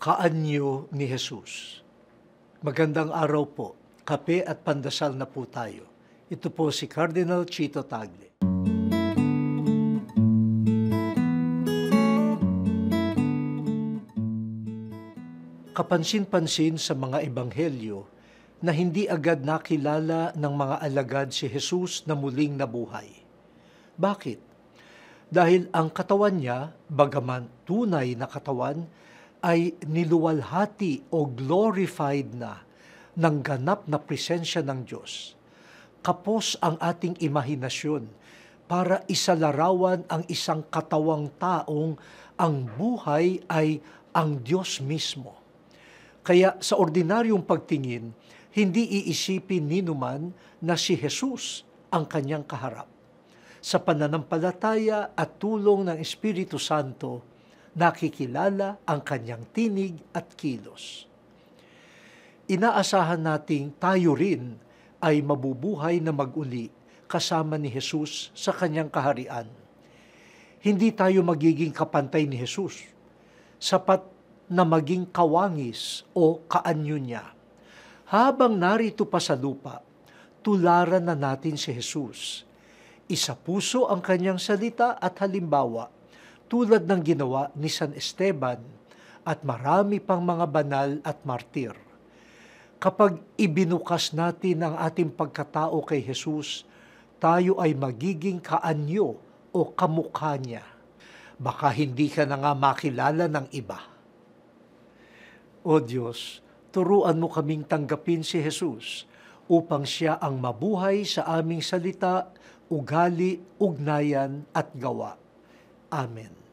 Kaanyo ni Jesus. Magandang araw po. Kape at pandasal na po tayo. Ito po si Cardinal Chito Tagle. Kapansin-pansin sa mga ebanghelyo na hindi agad nakilala ng mga alagad si Jesus na muling nabuhay. Bakit? Dahil ang katawan niya, bagaman tunay na katawan, ay niluwalhati o glorified na ng ganap na presensya ng Diyos. Kapos ang ating imahinasyon para isalarawan ang isang katawang taong ang buhay ay ang Diyos mismo. Kaya sa ordinaryong pagtingin, hindi iisipin ninuman na si Jesus ang kanyang kaharap. Sa pananampalataya at tulong ng Espiritu Santo, nakikilala ang kanyang tinig at kilos. Inaasahan nating tayo rin ay mabubuhay na mag-uli kasama ni Jesus sa kanyang kaharian. Hindi tayo magiging kapantay ni Jesus, sapat na maging kawangis o kaanyo niya. Habang narito pa sa lupa, tularan na natin si Jesus. Isapuso ang kanyang salita at halimbawa, tulad ng ginawa ni San Esteban at marami pang mga banal at martir. Kapag ibinukas natin ang ating pagkatao kay Jesus, tayo ay magiging kaanyo o kamukha niya. Baka hindi ka na nga makilala ng iba. O Diyos, turuan mo kaming tanggapin si Jesus upang siya ang mabuhay sa aming salita, ugali, ugnayan at gawa. Amen.